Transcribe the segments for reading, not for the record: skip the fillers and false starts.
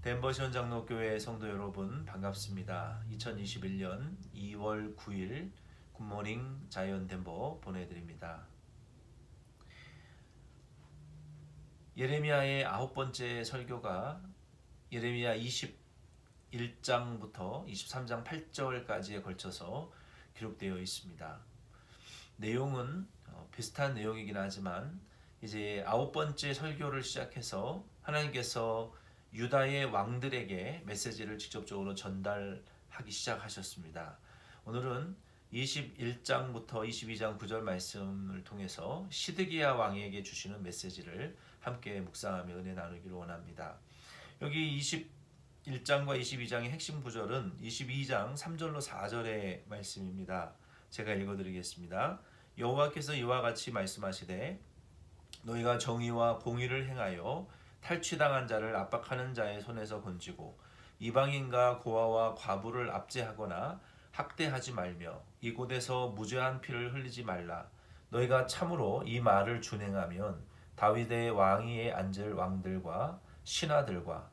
덴버 시원장로교회 성도 여러분 반갑습니다. 2021년 2월 9일 굿모닝 자이언 덴버 보내드립니다. 예레미야의 9번째 설교가 예레미야 21장부터 23장 8절까지에 걸쳐서 기록되어 있습니다. 내용은 비슷한 내용이긴 하지만 이제 9번째 설교를 시작해서 하나님께서 유다의 왕들에게 메시지를 직접적으로 전달하기 시작하셨습니다. 오늘은 21장부터 22장 9절 말씀을 통해서 시드기야 왕에게 주시는 메시지를 함께 묵상하며 은혜 나누기를 원합니다. 여기 21장과 22장의 핵심 구절은 22장 3절로 4절의 말씀입니다. 제가 읽어드리겠습니다. 여호와께서 이와 같이 말씀하시되 너희가 정의와 공의를 행하여 탈취당한 자를 압박하는 자의 손에서 건지고 이방인과 고아와 과부를 압제하거나 학대하지 말며 이곳에서 무죄한 피를 흘리지 말라. 너희가 참으로 이 말을 준행하면 다윗의 왕위에 앉을 왕들과 신하들과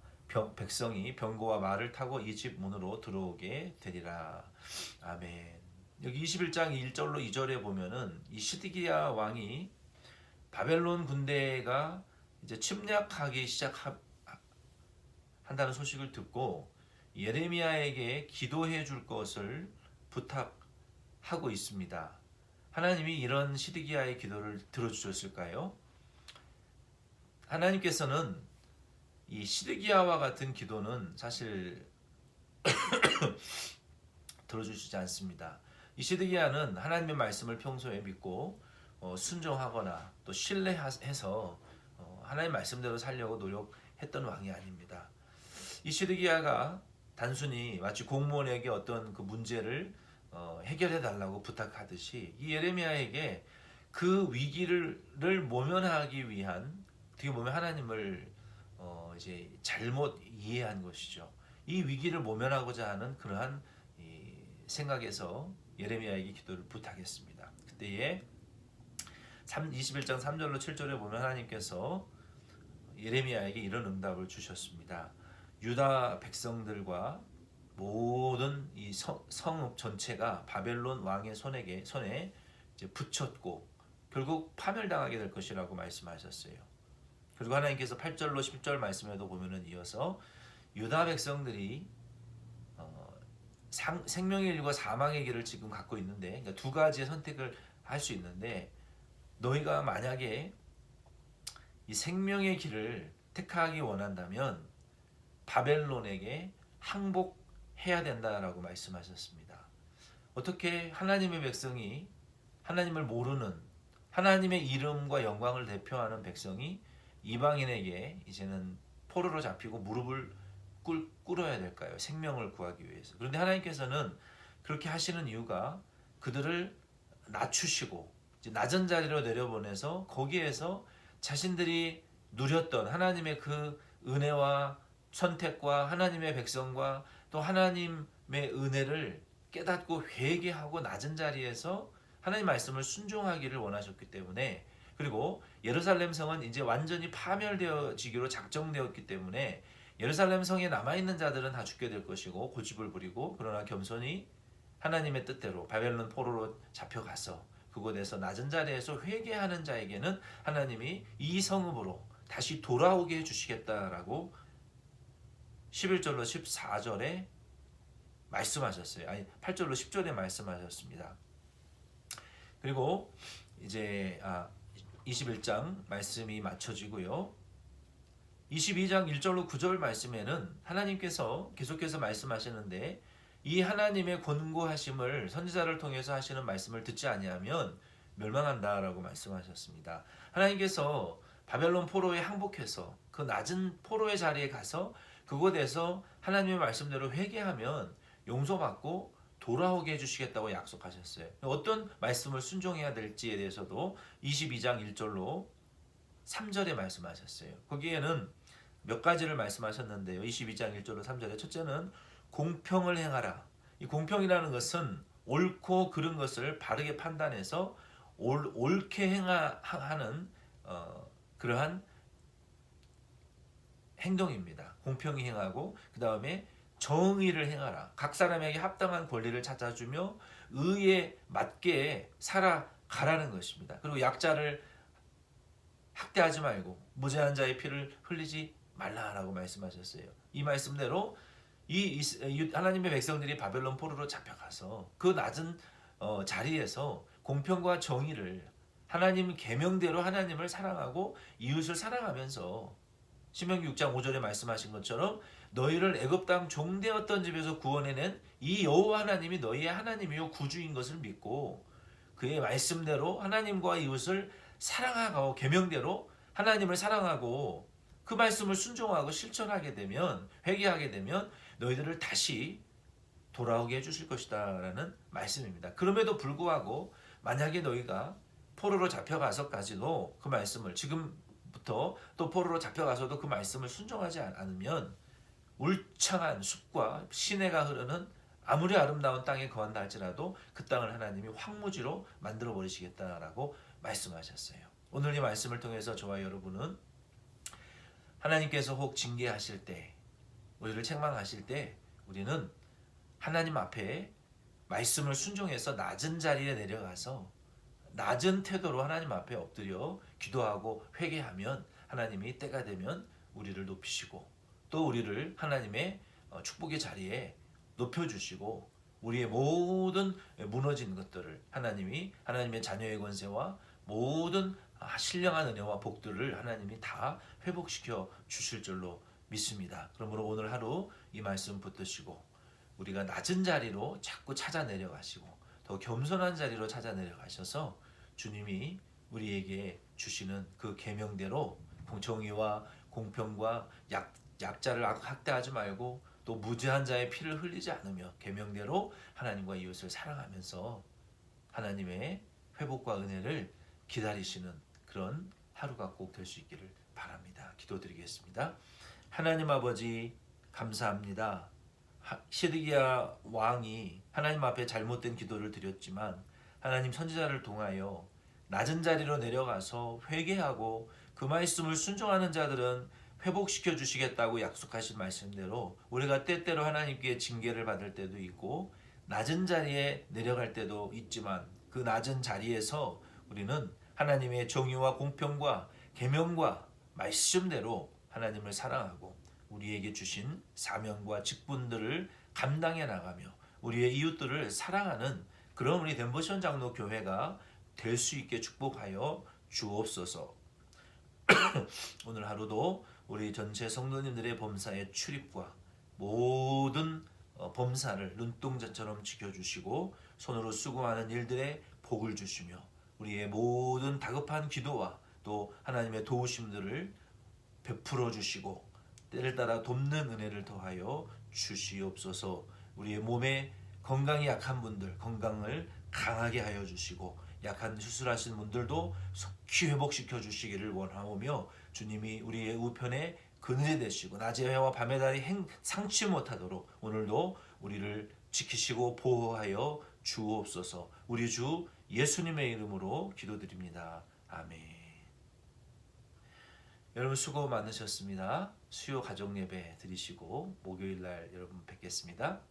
백성이 병거와 말을 타고 이 집 문으로 들어오게 되리라. 아멘. 여기 21장 1절로 2절에 보면은 이 시드기야 왕이 바벨론 군대가 이제 침략하기 시작한다는 소식을 듣고 예레미야에게 기도해 줄 것을 부탁하고 있습니다. 하나님이 이런 시드기야의 기도를 들어주셨을까요? 하나님께서는 이 시드기야와 같은 기도는 사실 들어주시지 않습니다. 이 시드기야는 하나님의 말씀을 평소에 믿고 순종하거나 또 신뢰해서 하나님 말씀대로 살려고 노력했던 왕이 아닙니다. 이 시드기야가 단순히 마치 공무원에게 어떤 그 문제를 해결해 달라고 부탁하듯이 이 예레미야에게 그 위기를 모면하기 위한 어떻게 보면 하나님을 이제 잘못 이해한 것이죠. 이 위기를 모면하고자 하는 그러한 생각에서 예레미야에게 기도를 부탁했습니다. 그때에 21장 3절로 7절에 보면 하나님께서 예레미야에게 이런 응답을 주셨습니다. 유다 백성들과 모든 이 성읍 전체가 바벨론 왕의 손에 이제 붙였고 결국 파멸당하게 될 것이라고 말씀하셨어요. 그리고 하나님께서 8절로 10절 말씀에도 보면은 이어서 유다 백성들이 생명의 길과 사망의 길을 지금 갖고 있는데, 그러니까 두 가지의 선택을 할 수 있는데 너희가 만약에 이 생명의 길을 택하기 원한다면 바벨론에게 항복해야 된다라고 말씀하셨습니다. 어떻게 하나님의 백성이 하나님을 모르는 하나님의 이름과 영광을 대표하는 백성이 이방인에게 이제는 포로로 잡히고 무릎을 꿇어야 될까요? 생명을 구하기 위해서. 그런데 하나님께서는 그렇게 하시는 이유가 그들을 낮추시고 낮은 자리로 내려보내서 거기에서 자신들이 누렸던 하나님의 그 은혜와 선택과 하나님의 백성과 또 하나님의 은혜를 깨닫고 회개하고 낮은 자리에서 하나님 말씀을 순종하기를 원하셨기 때문에, 그리고 예루살렘 성은 이제 완전히 파멸되어지기로 작정되었기 때문에 예루살렘 성에 남아있는 자들은 다 죽게 될 것이고 고집을 부리고, 그러나 겸손히 하나님의 뜻대로 바벨론 포로로 잡혀가서 그곳에서 낮은 자리에서 회개하는 자에게는 하나님이 이 성읍으로 다시 돌아오게 해주시겠다라고 11절로 14절에 말씀하셨어요. 아니 8절로 10절에 말씀하셨습니다. 그리고 이제 21장 말씀이 맞춰지고요. 22장 1절로 9절 말씀에는 하나님께서 계속해서 말씀하시는데 이 하나님의 권고하심을 선지자를 통해서 하시는 말씀을 듣지 아니하면 멸망한다라고 말씀하셨습니다. 하나님께서 바벨론 포로에 항복해서 그 낮은 포로의 자리에 가서 그곳에서 하나님의 말씀대로 회개하면 용서받고 돌아오게 해주시겠다고 약속하셨어요. 어떤 말씀을 순종해야 될지에 대해서도 22장 1절로 3절에 말씀하셨어요. 거기에는 몇 가지를 말씀하셨는데요. 22장 1절로 3절에 첫째는 공평을 행하라. 이 공평이라는 것은 옳고 그른 것을 바르게 판단해서 옳게 행하는 그러한 행동입니다. 공평히 행하고 그 다음에 정의를 행하라. 각 사람에게 합당한 권리를 찾아주며 의에 맞게 살아가라는 것입니다. 그리고 약자를 학대하지 말고 무죄한 자의 피를 흘리지 말라라고 말씀하셨어요. 이 말씀대로 하나님의 백성들이 바벨론 포로로 잡혀가서 그 낮은 자리에서 공평과 정의를 하나님 계명대로 하나님을 사랑하고 이웃을 사랑하면서 신명기 6장 5절에 말씀하신 것처럼 너희를 애굽 땅 종되었던 집에서 구원해낸 이 여호와 하나님이 너희의 하나님이요 구주인 것을 믿고 그의 말씀대로 하나님과 이웃을 사랑하고 계명대로 하나님을 사랑하고 그 말씀을 순종하고 실천하게 되면 회개하게 되면 너희들을 다시 돌아오게 해주실 것이다라는 말씀입니다. 그럼에도 불구하고 만약에 너희가 포로로 잡혀가서까지도 그 말씀을 지금부터 또 포로로 잡혀가서도 그 말씀을 순종하지 않으면 울창한 숲과 시내가 흐르는 아무리 아름다운 땅에 거한다 할지라도 그 땅을 하나님이 황무지로 만들어 버리시겠다라고 말씀하셨어요. 오늘 이 말씀을 통해서 저와 여러분은 하나님께서 혹 징계하실 때 우리를 책망하실 때 우리는 하나님 앞에 말씀을 순종해서 낮은 자리에 내려가서 낮은 태도로 하나님 앞에 엎드려 기도하고 회개하면 하나님이 때가 되면 우리를 높이시고 또 우리를 하나님의 축복의 자리에 높여주시고 우리의 모든 무너진 것들을 하나님이 하나님의 자녀의 권세와 모든 신령한 은혜와 복들을 하나님이 다 회복시켜 주실 줄로 믿습니다. 그러므로 오늘 하루 이 말씀 붙드시고 우리가 낮은 자리로 자꾸 찾아 내려가시고 더 겸손한 자리로 찾아 내려가셔서 주님이 우리에게 주시는 그 계명대로 정의와 공평과 약자를 학대하지 말고 또 무죄한 자의 피를 흘리지 않으며 계명대로 하나님과 이웃을 사랑하면서 하나님의 회복과 은혜를 기다리시는 그런 하루가 꼭 될 수 있기를 바랍니다. 기도드리겠습니다. 하나님 아버지 감사합니다. 시드기야 왕이 하나님 앞에 잘못된 기도를 드렸지만 하나님 선지자를 통하여 낮은 자리로 내려가서 회개하고 그 말씀을 순종하는 자들은 회복시켜 주시겠다고 약속하신 말씀대로 우리가 때때로 하나님께 징계를 받을 때도 있고 낮은 자리에 내려갈 때도 있지만 그 낮은 자리에서 우리는 하나님의 정의와 공평과 계명과 말씀대로 하나님을 사랑하고 우리에게 주신 사명과 직분들을 감당해 나가며 우리의 이웃들을 사랑하는 그런 우리 덴버션 장로 교회가 될 수 있게 축복하여 주옵소서. 오늘 하루도 우리 전체 성도님들의 범사의 출입과 모든 범사를 눈동자처럼 지켜주시고 손으로 수고하는 일들의 복을 주시며 우리의 모든 다급한 기도와 또 하나님의 도우심들을 베풀어 주시고 때를 따라 돕는 은혜를 더하여 주시옵소서. 우리의 몸에 건강이 약한 분들 건강을 강하게 하여 주시고 약한 수술하신 분들도 속히 회복시켜 주시기를 원하오며 주님이 우리의 우편에 그늘이 되시고 낮의 해와 밤의 달이 상치 못하도록 오늘도 우리를 지키시고 보호하여 주옵소서. 우리 주 예수님의 이름으로 기도드립니다. 아멘. 여러분 수고 많으셨습니다. 수요 가정 예배 드리시고 목요일 날 여러분 뵙겠습니다.